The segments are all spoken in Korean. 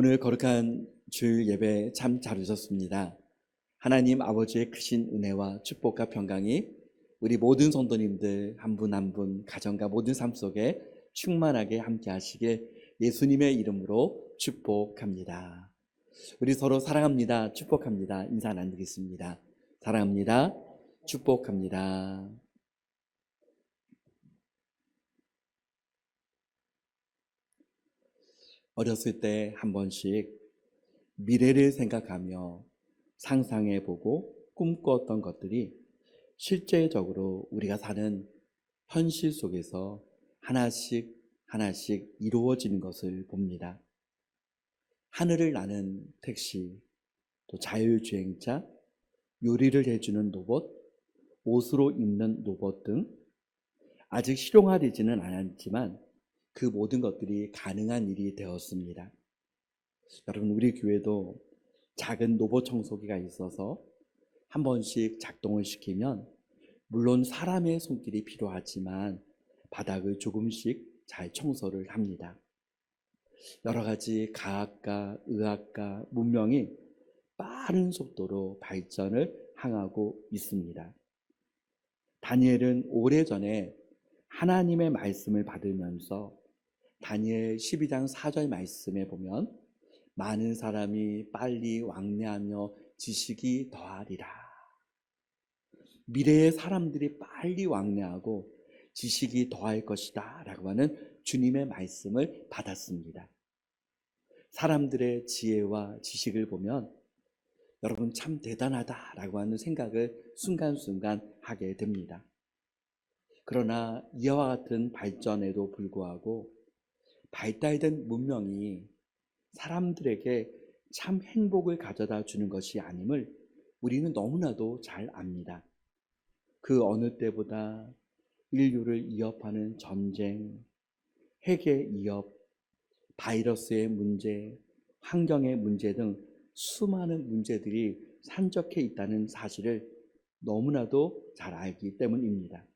오늘 거룩한 주일 예배 참 잘 오셨습니다. 하나님 아버지의 크신 은혜와 축복과 평강이 우리 모든 성도님들 한 분 한 분 가정과 모든 삶 속에 충만하게 함께 하시길 예수님의 이름으로 축복합니다. 우리 서로 사랑합니다. 축복합니다. 인사 나누겠습니다. 사랑합니다. 축복합니다. 어렸을 때 한 번씩 미래를 생각하며 상상해보고 꿈꾸었던 것들이 실제적으로 우리가 사는 현실 속에서 하나씩 하나씩 이루어지는 것을 봅니다. 하늘을 나는 택시, 또 자율주행차, 요리를 해주는 로봇, 옷으로 입는 로봇 등 아직 실용화되지는 않았지만 그 모든 것들이 가능한 일이 되었습니다. 여러분, 우리 교회도 작은 로봇 청소기가 있어서 한 번씩 작동을 시키면 물론 사람의 손길이 필요하지만 바닥을 조금씩 잘 청소를 합니다. 여러 가지 과학과 의학과 문명이 빠른 속도로 발전을 향하고 있습니다. 다니엘은 오래전에 하나님의 말씀을 받으면서 다니엘 12장 4절 말씀에 보면 많은 사람이 빨리 왕래하며 지식이 더하리라. 미래의 사람들이 빨리 왕래하고 지식이 더할 것이다 라고 하는 주님의 말씀을 받았습니다. 사람들의 지혜와 지식을 보면 여러분 참 대단하다라고 하는 생각을 순간순간 하게 됩니다. 그러나 이와 같은 발전에도 불구하고 발달된 문명이 사람들에게 참 행복을 가져다 주는 것이 아님을 우리는 너무나도 잘 압니다. 그 어느 때보다 인류를 위협하는 전쟁, 핵의 위협, 바이러스의 문제, 환경의 문제 등 수많은 문제들이 산적해 있다는 사실을 너무나도 잘 알기 때문입니다.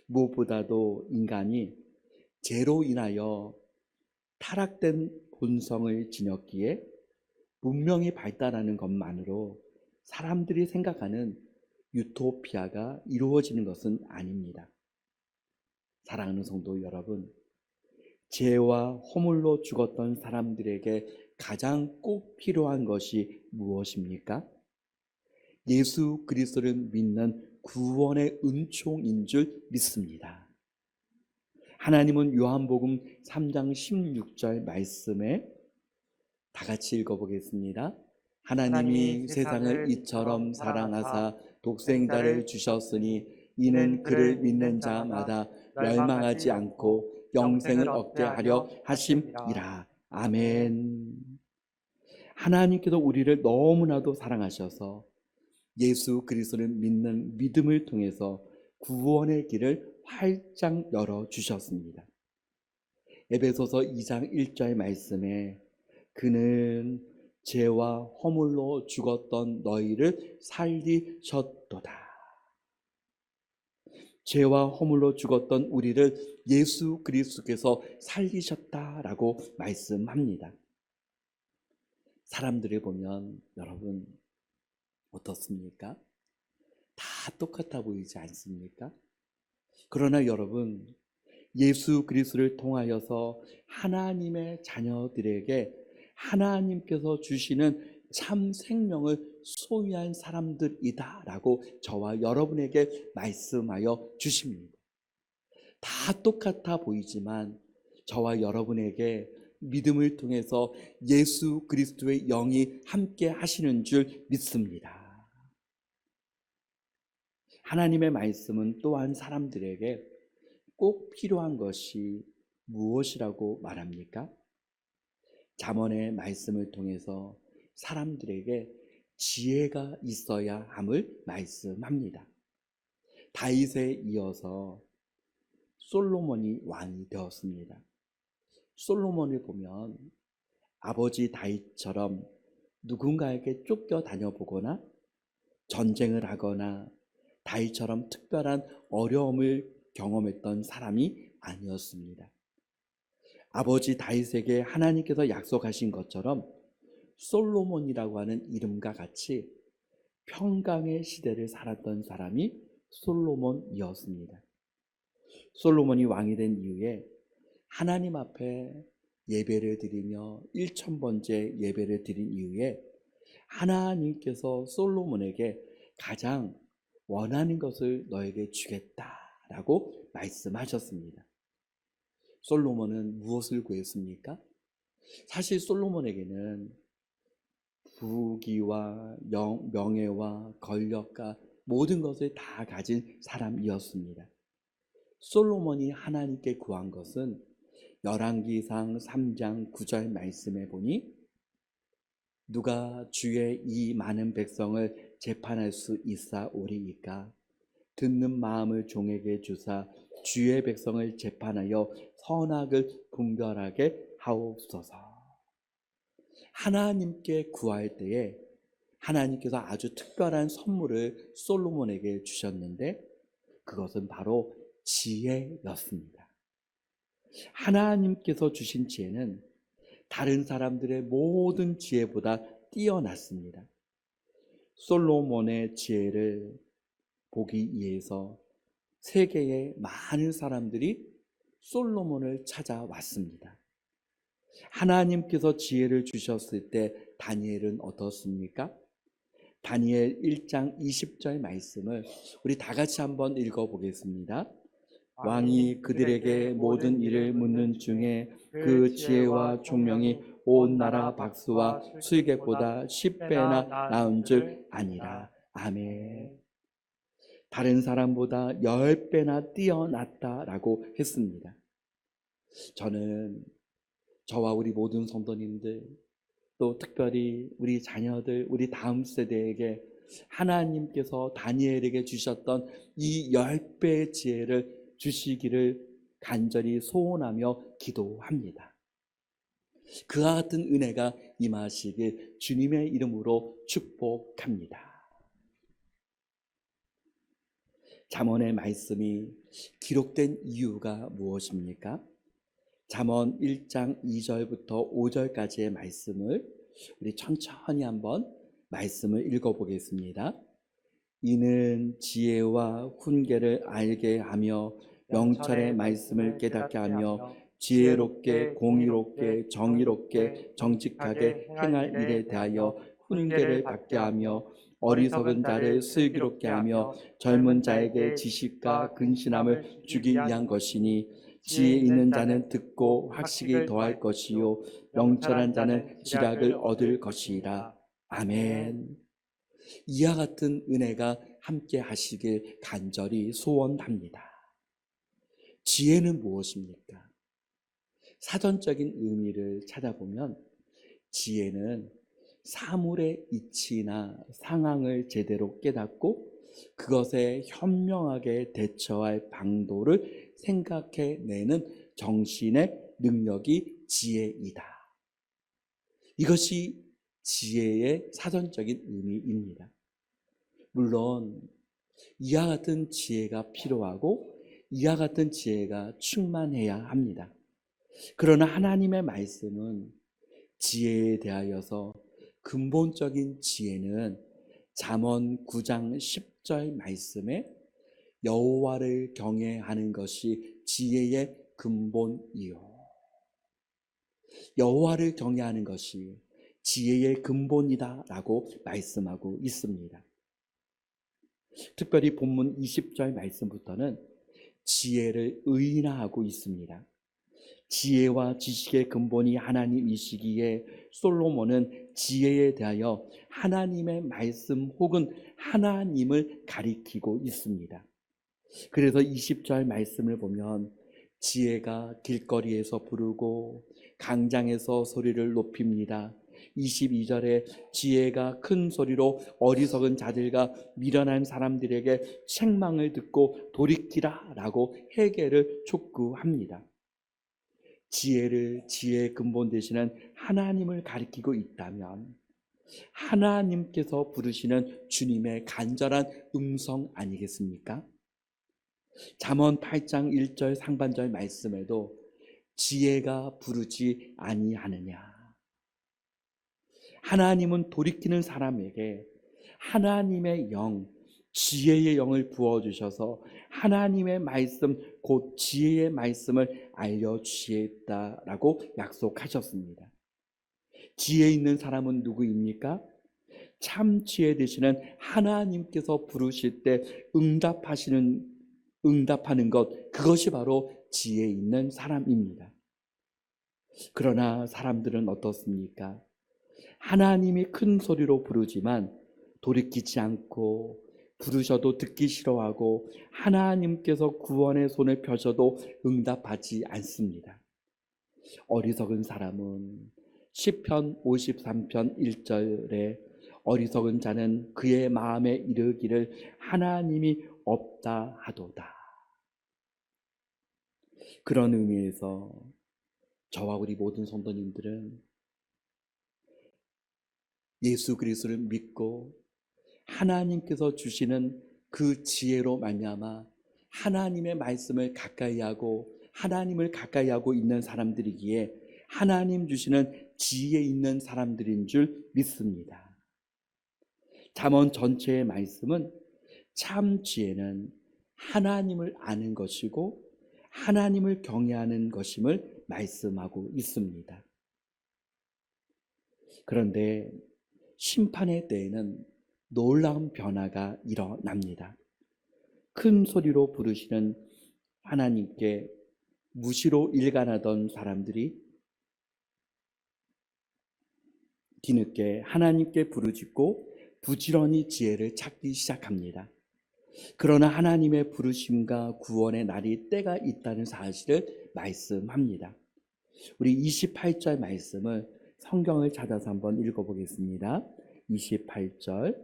무엇보다도 인간이 죄로 인하여 타락된 본성을 지녔기에 문명이 발달하는 것만으로 사람들이 생각하는 유토피아가 이루어지는 것은 아닙니다. 사랑하는 성도 여러분, 죄와 허물로 죽었던 사람들에게 가장 꼭 필요한 것이 무엇입니까? 예수 그리스도를 믿는 구원의 은총인 줄 믿습니다. 하나님은 요한복음 3장 16절 말씀에 다 같이 읽어보겠습니다. 하나님이 세상을 이처럼 사랑하사 독생자를 주셨으니 이는 그를 믿는 자마다 멸망하지 않고 영생을 얻게 하려 하심이라. 아멘. 하나님께서 우리를 너무나도 사랑하셔서 예수 그리스도를 믿는 믿음을 통해서 구원의 길을 활짝 열어주셨습니다. 에베소서 2장 1절 말씀에 그는 죄와 허물로 죽었던 너희를 살리셨도다. 죄와 허물로 죽었던 우리를 예수 그리스도께서 살리셨다라고 말씀합니다. 사람들을 보면 여러분 어떻습니까? 다 똑같아 보이지 않습니까? 그러나 여러분, 예수 그리스도를 통하여서 하나님의 자녀들에게 하나님께서 주시는 참 생명을 소유한 사람들이다라고 저와 여러분에게 말씀하여 주십니다. 다 똑같아 보이지만 저와 여러분에게 믿음을 통해서 예수 그리스도의 영이 함께 하시는 줄 믿습니다. 하나님의 말씀은 또한 사람들에게 꼭 필요한 것이 무엇이라고 말합니까? 잠언의 말씀을 통해서 사람들에게 지혜가 있어야 함을 말씀합니다. 다윗에 이어서 솔로몬이 왕이 되었습니다. 솔로몬을 보면 아버지 다윗처럼 누군가에게 쫓겨 다녀보거나 전쟁을 하거나 다윗처럼 특별한 어려움을 경험했던 사람이 아니었습니다. 아버지 다윗에게 하나님께서 약속하신 것처럼 솔로몬이라고 하는 이름과 같이 평강의 시대를 살았던 사람이 솔로몬이었습니다. 솔로몬이 왕이 된 이후에 하나님 앞에 예배를 드리며 1000번째 예배를 드린 이후에 하나님께서 솔로몬에게 가장 원하는 것을 너에게 주겠다라고 말씀하셨습니다. 솔로몬은 무엇을 구했습니까? 사실 솔로몬에게는 부귀와 명예와 권력과 모든 것을 다 가진 사람이었습니다. 솔로몬이 하나님께 구한 것은 열왕기상 3장 9절 말씀에 보니 누가 주의 이 많은 백성을 재판할 수 있사오리이까 듣는 마음을 종에게 주사 주의 백성을 재판하여 선악을 분별하게 하옵소서. 하나님께 구할 때에 하나님께서 아주 특별한 선물을 솔로몬에게 주셨는데 그것은 바로 지혜였습니다. 하나님께서 주신 지혜는 다른 사람들의 모든 지혜보다 뛰어났습니다. 솔로몬의 지혜를 보기 위해서 세계의 많은 사람들이 솔로몬을 찾아왔습니다. 하나님께서 지혜를 주셨을 때 다니엘은 어떻습니까? 다니엘 1장 20절 말씀을 우리 다 같이 한번 읽어보겠습니다. 왕이 그들에게 모든 일을 묻는 중에 그 지혜와 총명이 온 나라 박수와 술객보다 10배나 나은 줄 아니라. 아멘. 다른 사람보다 10배나 뛰어났다라고 했습니다. 저는 저와 우리 모든 성도님들 또 특별히 우리 자녀들, 우리 다음 세대에게 하나님께서 다니엘에게 주셨던 이 10배의 지혜를 주시기를 간절히 소원하며 기도합니다. 그와 같은 은혜가 임하시길 주님의 이름으로 축복합니다. 잠언의 말씀이 기록된 이유가 무엇입니까? 잠언 1장 2절부터 5절까지의 말씀을 우리 천천히 한번 말씀을 읽어보겠습니다. 이는 지혜와 훈계를 알게 하며 명철의 말씀을 깨닫게 하며 지혜롭게 공의롭게 정의롭게 정직하게 행할 일에 대하여 훈계를 받게 하며 어리석은 자를 슬기롭게 하며 젊은 자에게 지식과 근신함을 주기 위한 것이니 지혜 있는 자는 듣고 학식이 더할 것이요 명철한 자는 지략을 얻을 것이라. 아멘. 이와 같은 은혜가 함께 하시길 간절히 소원합니다. 지혜는 무엇입니까? 사전적인 의미를 찾아보면 지혜는 사물의 이치나 상황을 제대로 깨닫고 그것에 현명하게 대처할 방도를 생각해내는 정신의 능력이 지혜이다. 이것이 지혜의 사전적인 의미입니다. 물론 이와 같은 지혜가 필요하고 이와 같은 지혜가 충만해야 합니다. 그러나 하나님의 말씀은 지혜에 대하여서 근본적인 지혜는 잠언 9장 10절 말씀에 여호와를 경외하는 것이 지혜의 근본이요. 여호와를 경외하는 것이 지혜의 근본이다라고 말씀하고 있습니다. 특별히 본문 20절 말씀부터는 지혜를 의인화하고 있습니다. 지혜와 지식의 근본이 하나님이시기에 솔로몬은 지혜에 대하여 하나님의 말씀 혹은 하나님을 가리키고 있습니다. 그래서 20절 말씀을 보면 지혜가 길거리에서 부르고 강장에서 소리를 높입니다. 22절에 지혜가 큰 소리로 어리석은 자들과 미련한 사람들에게 책망을 듣고 돌이키라 라고 회개를 촉구합니다. 지혜의 근본 되시는 하나님을 가리키고 있다면 하나님께서 부르시는 주님의 간절한 음성 아니겠습니까? 잠언 8장 1절 상반절 말씀에도 지혜가 부르지 아니하느냐. 하나님은 돌이키는 사람에게 하나님의 영, 지혜의 영을 부어주셔서 하나님의 말씀, 곧 지혜의 말씀을 알려주시겠다라고 약속하셨습니다. 지혜 있는 사람은 누구입니까? 참 지혜 되시는 하나님께서 부르실 때 응답하는 것, 그것이 바로 지혜 있는 사람입니다. 그러나 사람들은 어떻습니까? 하나님이 큰 소리로 부르지만 돌이키지 않고, 부르셔도 듣기 싫어하고, 하나님께서 구원의 손을 펴셔도 응답하지 않습니다. 어리석은 사람은 시편 53편 1절에 어리석은 자는 그의 마음에 이르기를 하나님이 없다 하도다. 그런 의미에서 저와 우리 모든 성도님들은 예수 그리스도를 믿고 하나님께서 주시는 그 지혜로 말미암아 하나님의 말씀을 가까이 하고 하나님을 가까이 하고 있는 사람들이기에 하나님 주시는 지혜 있는 사람들인 줄 믿습니다. 잠언 전체의 말씀은 참 지혜는 하나님을 아는 것이고 하나님을 경외하는 것임을 말씀하고 있습니다. 그런데 심판의 때에는 놀라운 변화가 일어납니다. 큰 소리로 부르시는 하나님께 무시로 일관하던 사람들이 뒤늦게 하나님께 부르짖고 부지런히 지혜를 찾기 시작합니다. 그러나 하나님의 부르심과 구원의 날이 때가 있다는 사실을 말씀합니다. 우리 28절 말씀을 성경을 찾아서 한번 읽어보겠습니다. 28절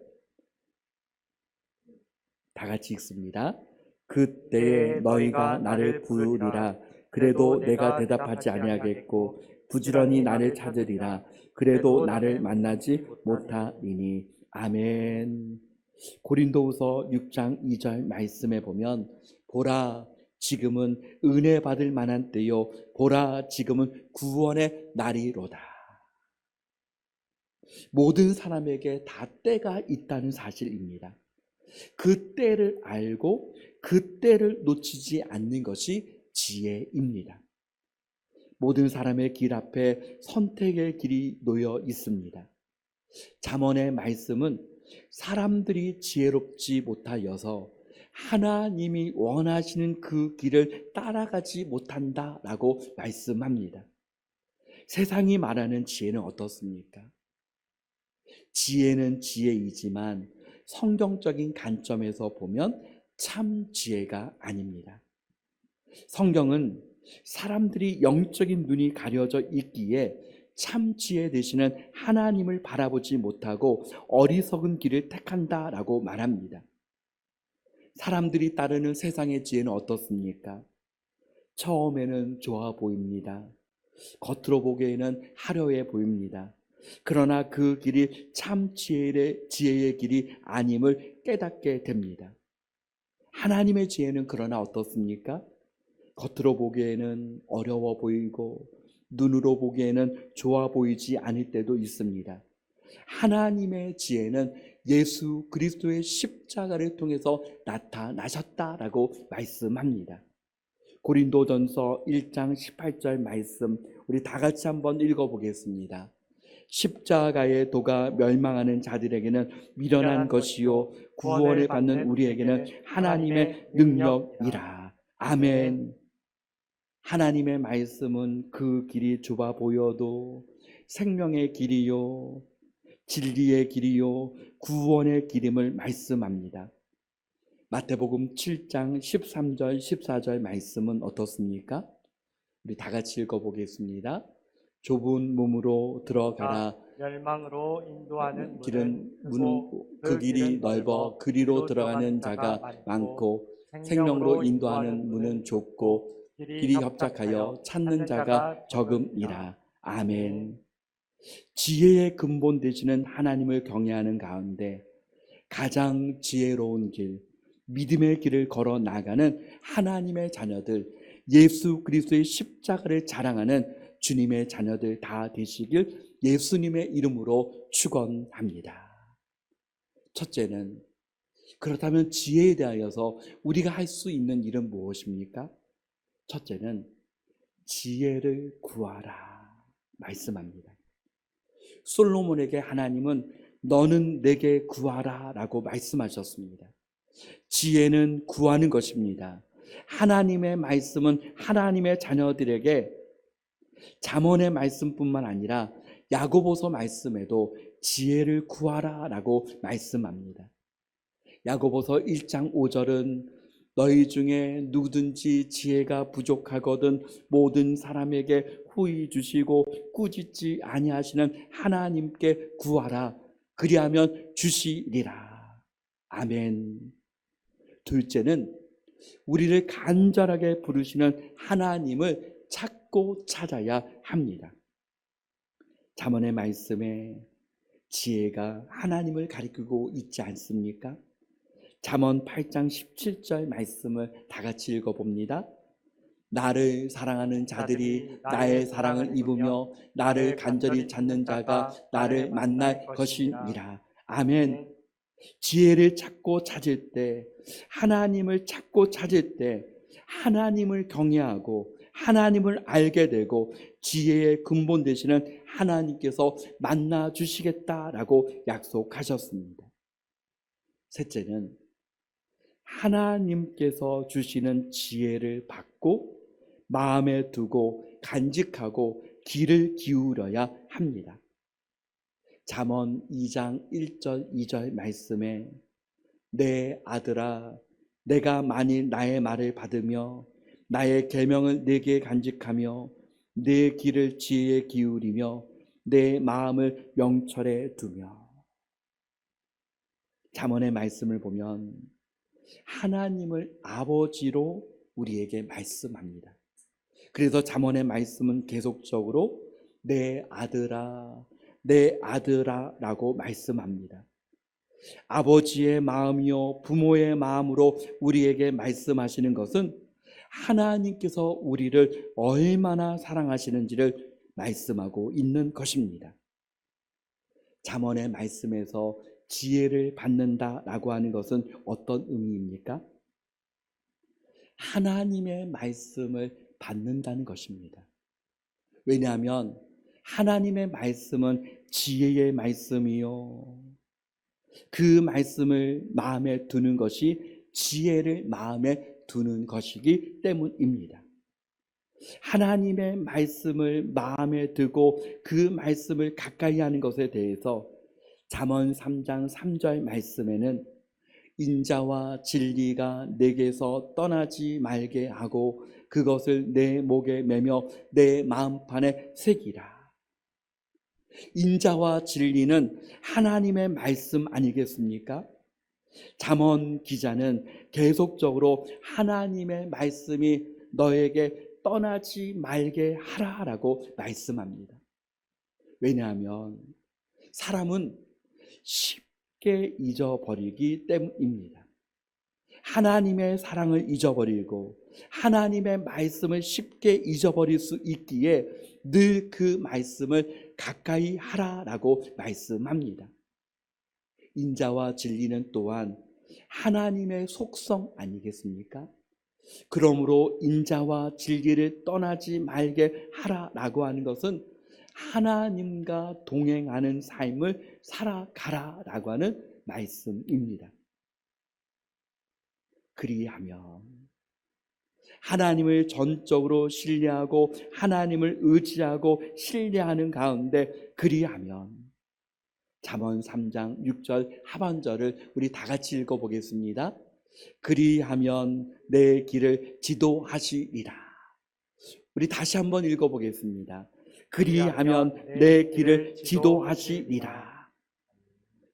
다 같이 읽습니다. 그때 너희가 나를 부르리라. 그래도 내가 대답하지 아니하겠고 부지런히 나를 찾으리라. 그래도 나를 만나지 못하리니. 아멘. 고린도후서 6장 2절 말씀에 보면 보라 지금은 은혜 받을 만한 때요 보라 지금은 구원의 날이로다. 모든 사람에게 다 때가 있다는 사실입니다. 그 때를 알고 그 때를 놓치지 않는 것이 지혜입니다. 모든 사람의 길 앞에 선택의 길이 놓여 있습니다. 잠언의 말씀은 사람들이 지혜롭지 못하여서 하나님이 원하시는 그 길을 따라가지 못한다라고 말씀합니다. 세상이 말하는 지혜는 어떻습니까? 지혜는 지혜이지만 성경적인 관점에서 보면 참 지혜가 아닙니다. 성경은 사람들이 영적인 눈이 가려져 있기에 참 지혜 되시는 하나님을 바라보지 못하고 어리석은 길을 택한다라고 말합니다. 사람들이 따르는 세상의 지혜는 어떻습니까? 처음에는 좋아 보입니다. 겉으로 보기에는 화려해 보입니다. 그러나 그 길이 참 지혜의 길이 아님을 깨닫게 됩니다. 하나님의 지혜는 그러나 어떻습니까? 겉으로 보기에는 어려워 보이고 눈으로 보기에는 좋아 보이지 않을 때도 있습니다. 하나님의 지혜는 예수 그리스도의 십자가를 통해서 나타나셨다라고 말씀합니다. 고린도전서 1장 18절 말씀 우리 다 같이 한번 읽어보겠습니다. 십자가의 도가 멸망하는 자들에게는 미련한 것이요 구원을 받는 우리에게는 하나님의 능력이라. 아멘. 하나님의 말씀은 그 길이 좁아 보여도 생명의 길이요 진리의 길이요 구원의 길임을 말씀합니다. 마태복음 7장 13절 14절 말씀은 어떻습니까? 우리 다 같이 읽어보겠습니다. 좁은 문으로 들어가라. 멸망으로 인도하는 그 길이 넓어 그리로 들어가는 자가 많고 생명으로 인도하는 문은 좁고 길이 협착하여 찾는 자가 적음이라. 아멘. 지혜의 근본 되시는 하나님을 경외하는 가운데 가장 지혜로운 길, 믿음의 길을 걸어 나가는 하나님의 자녀들, 예수 그리스도의 십자가를 자랑하는 주님의 자녀들 다 되시길 예수님의 이름으로 축원합니다. 첫째는, 그렇다면 지혜에 대하여서 우리가 할 수 있는 일은 무엇입니까? 첫째는 지혜를 구하라 말씀합니다. 솔로몬에게 하나님은 너는 내게 구하라 라고 말씀하셨습니다. 지혜는 구하는 것입니다. 하나님의 말씀은 하나님의 자녀들에게 잠언의 말씀뿐만 아니라 야고보서 말씀에도 지혜를 구하라 라고 말씀합니다. 야고보서 1장 5절은 너희 중에 누구든지 지혜가 부족하거든 모든 사람에게 후히 주시고 꾸짖지 아니하시는 하나님께 구하라. 그리하면 주시리라. 아멘. 둘째는 우리를 간절하게 부르시는 하나님을 찾고 찾아야 합니다. 잠언의 말씀에 지혜가 하나님을 가리키고 있지 않습니까? 잠언 8장 17절 말씀을 다 같이 읽어봅니다. 나를 사랑하는 자들이 나의 사랑을 입으며 나를 간절히 찾는 자가 나를 만날 것이니라. 아멘. 지혜를 찾고 찾을 때, 하나님을 찾고 찾을 때 하나님을 경외하고 하나님을 알게 되고 지혜의 근본 되시는 하나님께서 만나 주시겠다라고 약속하셨습니다. 셋째는 하나님께서 주시는 지혜를 받고 마음에 두고 간직하고 귀를 기울여야 합니다. 잠언 2장 1절 2절 말씀에 내 아들아 내가 만일 나의 말을 받으며 나의 계명을 내게 간직하며 내 귀를 지혜에 기울이며 내 마음을 명철에 두며. 잠언의 말씀을 보면 하나님을 아버지로 우리에게 말씀합니다. 그래서 잠언의 말씀은 계속적으로 내 아들아 내 아들아 라고 말씀합니다. 아버지의 마음이요 부모의 마음으로 우리에게 말씀하시는 것은 하나님께서 우리를 얼마나 사랑하시는지를 말씀하고 있는 것입니다. 잠언의 말씀에서 지혜를 받는다라고 하는 것은 어떤 의미입니까? 하나님의 말씀을 받는다는 것입니다. 왜냐하면 하나님의 말씀은 지혜의 말씀이요. 그 말씀을 마음에 두는 것이 지혜를 마음에 두는 것이기 때문입니다. 하나님의 말씀을 마음에 두고 그 말씀을 가까이 하는 것에 대해서 잠언 3장 3절 말씀에는 인자와 진리가 내게서 떠나지 말게 하고 그것을 내 목에 매며 내 마음판에 새기라. 인자와 진리는 하나님의 말씀 아니겠습니까? 잠언 기자는 계속적으로 하나님의 말씀이 너에게 떠나지 말게 하라라고 말씀합니다. 왜냐하면 사람은 쉽게 잊어버리기 때문입니다. 하나님의 사랑을 잊어버리고 하나님의 말씀을 쉽게 잊어버릴 수 있기에 늘 그 말씀을 가까이 하라라고 말씀합니다. 인자와 진리는 또한 하나님의 속성 아니겠습니까? 그러므로 인자와 진리를 떠나지 말게 하라라고 하는 것은 하나님과 동행하는 삶을 살아가라라고 하는 말씀입니다. 그리하면 하나님을 전적으로 신뢰하고 하나님을 의지하고 신뢰하는 가운데 그리하면 잠언 3장 6절 하반절을 우리 다 같이 읽어보겠습니다. 그리하면 내 길을 지도하시리라. 우리 다시 한번 읽어보겠습니다. 그리하면 내 길을 지도하시리라.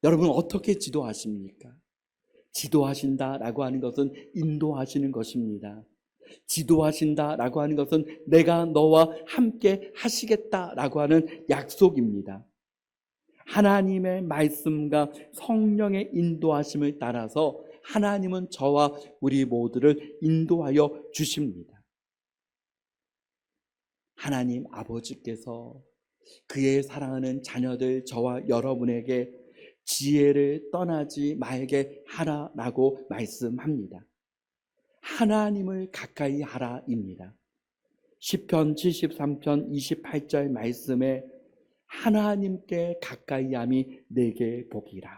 여러분 어떻게 지도하십니까? 지도하신다라고 하는 것은 인도하시는 것입니다. 지도하신다라고 하는 것은 내가 너와 함께 하시겠다라고 하는 약속입니다. 하나님의 말씀과 성령의 인도하심을 따라서 하나님은 저와 우리 모두를 인도하여 주십니다. 하나님 아버지께서 그의 사랑하는 자녀들 저와 여러분에게 지혜를 떠나지 말게 하라라고 말씀합니다. 하나님을 가까이 하라입니다. 시편 73편 28절 말씀에 하나님께 가까이함이 내게 복이라.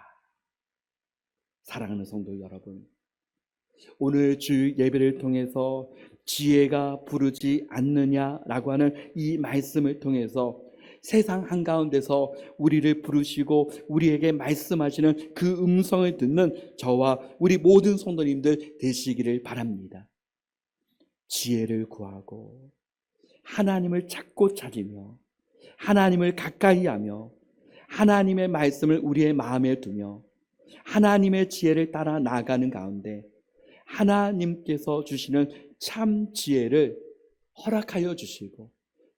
사랑하는 성도 여러분, 오늘 주 예배를 통해서 지혜가 부르지 않느냐라고 하는 이 말씀을 통해서 세상 한가운데서 우리를 부르시고 우리에게 말씀하시는 그 음성을 듣는 저와 우리 모든 성도님들 되시기를 바랍니다. 지혜를 구하고 하나님을 찾고 찾으며 하나님을 가까이 하며 하나님의 말씀을 우리의 마음에 두며 하나님의 지혜를 따라 나아가는 가운데 하나님께서 주시는 참 지혜를 허락하여 주시고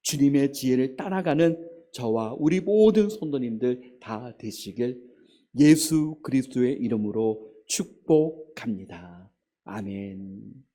주님의 지혜를 따라가는 저와 우리 모든 성도님들 다 되시길 예수 그리스도의 이름으로 축복합니다. 아멘.